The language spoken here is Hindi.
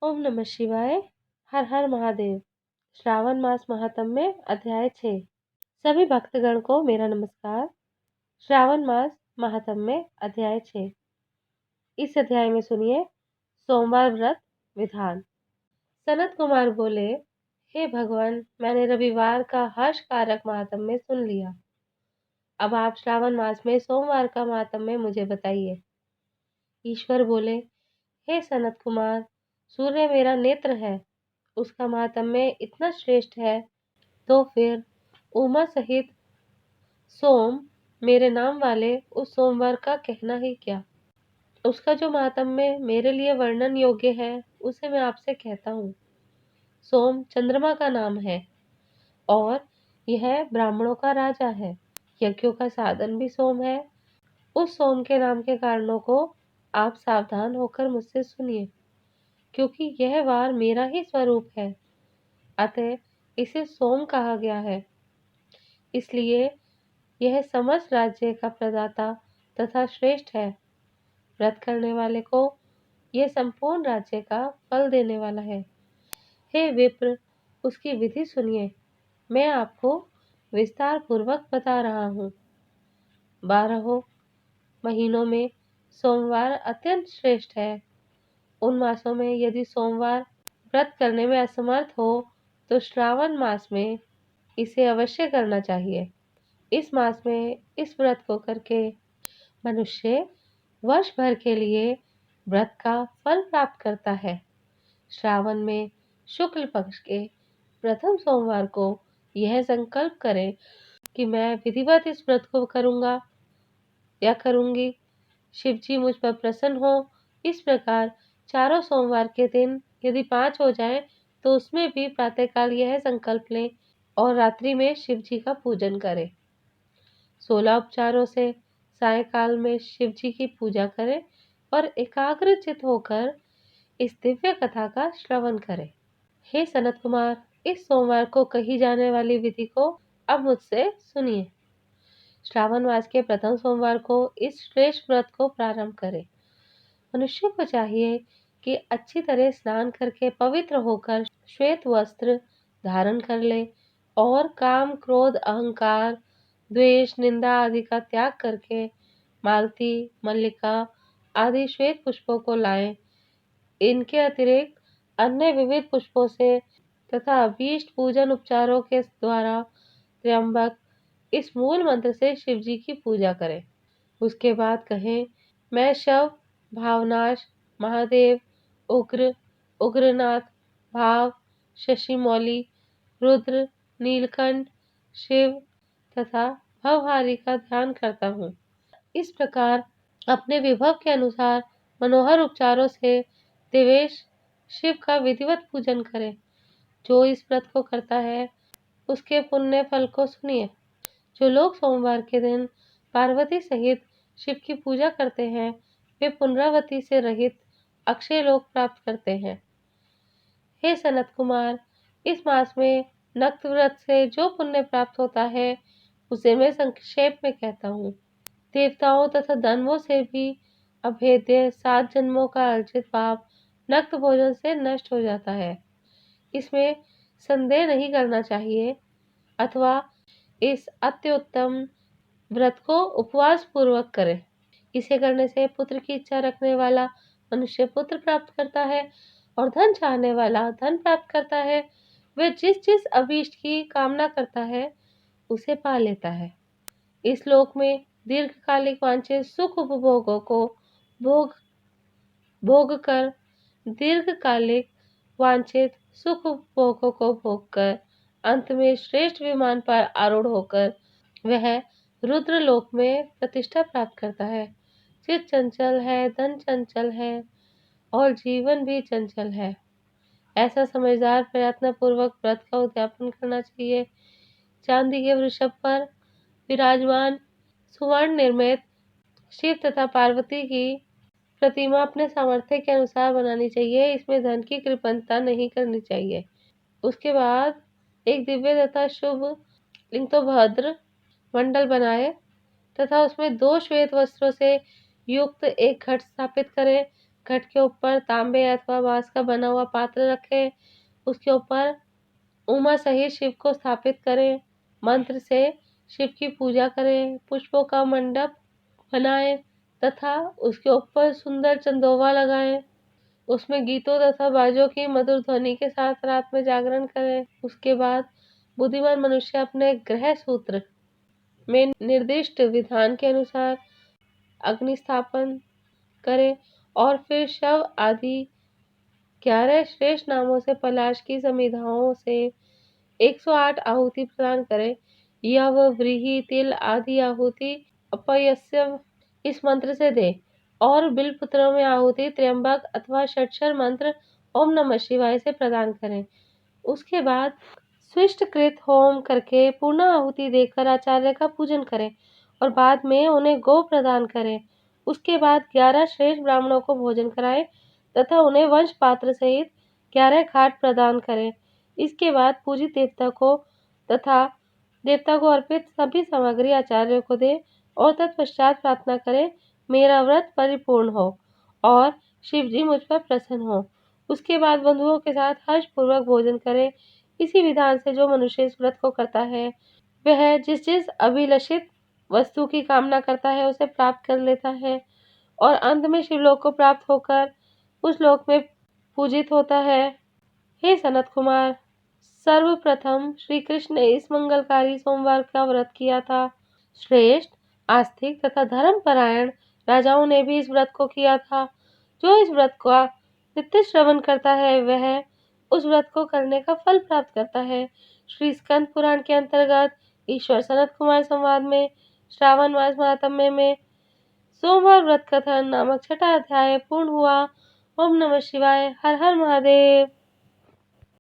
ओम नमः शिवाय। हर हर महादेव। श्रावण मास महात्म्य अध्याय 6। सभी भक्तगण को मेरा नमस्कार। श्रावण मास महात्म्य अध्याय 6। इस अध्याय में सुनिए सोमवार व्रत विधान। सनत कुमार बोले, हे भगवान, मैंने रविवार का हर्षकारक महात्म्य सुन लिया। अब आप श्रावण मास में सोमवार का महात्म्य मुझे बताइए। ईश्वर बोले, हे सनत कुमार, सूर्य मेरा नेत्र है, उसका महात्म्य इतना श्रेष्ठ है, तो फिर उमा सहित सोम मेरे नाम वाले उस सोमवार का कहना ही क्या। उसका जो महात्म्य मेरे लिए वर्णन योग्य है, उसे मैं आपसे कहता हूँ। सोम चंद्रमा का नाम है और यह ब्राह्मणों का राजा है। यज्ञों का साधन भी सोम है। उस सोम के नाम के कारणों को आप सावधान होकर मुझसे सुनिए, क्योंकि यह वार मेरा ही स्वरूप है, अतः इसे सोम कहा गया है। इसलिए यह समस्त राज्य का प्रदाता तथा श्रेष्ठ है। व्रत करने वाले को यह संपूर्ण राज्य का फल देने वाला है। हे विप्र, उसकी विधि सुनिए। मैं आपको विस्तार पूर्वक बता रहा हूँ। 12 महीनों में सोमवार अत्यंत श्रेष्ठ है। उन मासों में यदि सोमवार व्रत करने में असमर्थ हो, तो श्रावण मास में इसे अवश्य करना चाहिए। इस मास में इस व्रत को करके मनुष्य वर्ष भर के लिए व्रत का फल प्राप्त करता है। श्रावण में शुक्ल पक्ष के प्रथम सोमवार को यह संकल्प करें कि मैं विधिवत इस व्रत को करूंगा या करूंगी। शिव जी मुझ पर प्रसन्न हो। इस प्रकार चारों सोमवार के दिन यदि 5 हो जाए, तो उसमें भी प्रातःकाल यह संकल्प लें और रात्रि में शिव जी का पूजन करें। 16 उपचारों से सायंकाल में शिव जी की पूजा करें और एकाग्रचित होकर इस दिव्य कथा का श्रवण करें। हे सनत कुमार, इस सोमवार को कही जाने वाली विधि को अब मुझसे सुनिए। श्रावण मास के प्रथम सोमवार को इस श्रेष्ठ व्रत को प्रारंभ करें। मनुष्य को चाहिए कि अच्छी तरह स्नान करके पवित्र होकर श्वेत वस्त्र धारण कर ले और काम, क्रोध, अहंकार, द्वेष, निंदा आदि का त्याग करके मालती, मल्लिका आदि श्वेत पुष्पों को लाएं। इनके अतिरिक्त अन्य विविध पुष्पों से तथा अभीष्ट पूजन उपचारों के द्वारा त्र्यंबक इस मूल मंत्र से शिव जी की पूजा करें। उसके बाद कहें, मैं शव, भावनाश, महादेव, उग्र, उग्रनाथ, भाव, शशिमौली, रुद्र, नीलकंठ, शिव तथा भवहारी का ध्यान करता हूँ। इस प्रकार अपने विभव के अनुसार मनोहर उपचारों से देवेश शिव का विधिवत पूजन करें। जो इस व्रत को करता है, उसके पुण्य फल को सुनिए। जो लोग सोमवार के दिन पार्वती सहित शिव की पूजा करते हैं, वे पुनरावृत्ति से रहित अक्षय लोक प्राप्त करते हैं। हे सनत कुमार, इस मास में नक्त व्रत से जो पुण्य प्राप्त होता है, उसे मैं संक्षेप में कहता हूँ। देवताओं तथा दानवों से भी अभेद्य 7 जन्मों का अर्जित पाप नक्त भोजन से नष्ट हो जाता है। इसमें संदेह नहीं करना चाहिए। अथवा इस अत्युत्तम व्रत को उपवास पूर्वक करें। इसे करने से पुत्र की इच्छा रखने वाला मनुष्य पुत्र प्राप्त करता है और धन चाहने वाला धन प्राप्त करता है। वह जिस जिस अभीष्ट की कामना करता है, उसे पा लेता है। इस लोक में दीर्घकालिक वांछित सुख उपभोगों को भोग कर दीर्घकालिक वांछित सुख उपभोगों को भोग कर अंत में श्रेष्ठ विमान पर आरूढ़ होकर वह रुद्र लोक में प्रतिष्ठा प्राप्त करता है। चित्त चंचल है, धन चंचल है और जीवन भी चंचल है। ऐसा समझदार प्रयत्न पूर्वक व्रत का उद्यापन करना चाहिए। चांदी के वृषभ पर विराजमान सुवर्ण निर्मित शिव तथा पार्वती की प्रतिमा अपने सामर्थ्य के अनुसार बनानी चाहिए। इसमें धन की कृपणता नहीं करनी चाहिए। उसके बाद एक दिव्य तथा शुभ लिंग तो भद्र मंडल बनाए तथा उसमें 2 श्वेत वस्त्रों से युक्त एक घट स्थापित करें। घट के ऊपर तांबे अथवा बांस का बना हुआ पात्र रखें। उसके ऊपर उमा सहित शिव को स्थापित करें। मंत्र से शिव की पूजा करें। पुष्पों का मंडप बनाएं तथा उसके ऊपर सुंदर चंदोवा लगाएं। उसमें गीतों तथा बाजों की मधुर ध्वनि के साथ रात में जागरण करें। उसके बाद बुद्धिमान मनुष्य अपने ग्रह सूत्र में निर्दिष्ट विधान के अनुसार अग्नि स्थापन करे और फिर शव आदि 11 श्रेष्ठ नामों से पलाश की समिधाओं से 108 आहुति प्रदान करे। यव, व्रीहि, तिल आदि आहुति अपयस्यव इस मंत्र से दे और बिल्वपत्रों में आहुति त्र्यंबक अथवा षट्क्षर मंत्र ओम नमः शिवाय से प्रदान करें। उसके बाद स्विष्टकृत होम करके पूर्ण आहुति देकर आचार्य का पूजन करें और बाद में उन्हें गो प्रदान करें। उसके बाद 11 श्रेष्ठ ब्राह्मणों को भोजन कराएं तथा उन्हें वंश पात्र सहित 11 घाट प्रदान करें। इसके बाद पूजित देवता को अर्पित सभी सामग्री आचार्य को दे और तत्पश्चात प्रार्थना करें, मेरा व्रत परिपूर्ण हो और शिव जी मुझ पर प्रसन्न हो। उसके बाद बंधुओं के साथ हर्षपूर्वक भोजन करें। इसी विधान से जो मनुष्य इस व्रत को करता है वह जिस जिस अभिलषित वस्तु की कामना करता है उसे प्राप्त कर लेता है और अंत में शिवलोक को प्राप्त होकर उस लोक में पूजित होता है। हे सनत कुमार, सर्वप्रथम श्री कृष्ण ने इस मंगलकारी सोमवार का व्रत किया था। श्रेष्ठ, आस्तिक तथा धर्मपरायण राजाओं ने भी इस व्रत को किया था। जो इस व्रत का नित्य श्रवण करता है वह उस व्रत को करने का फल प्राप्त करता है। श्री स्कंद पुराण के अंतर्गत ईश्वर सनत कुमार संवाद में श्रावण मास महात्म्य में सोमवार व्रत कथन नामक छठा अध्याय पूर्ण हुआ। ओम नमः शिवाय। हर हर महादेव।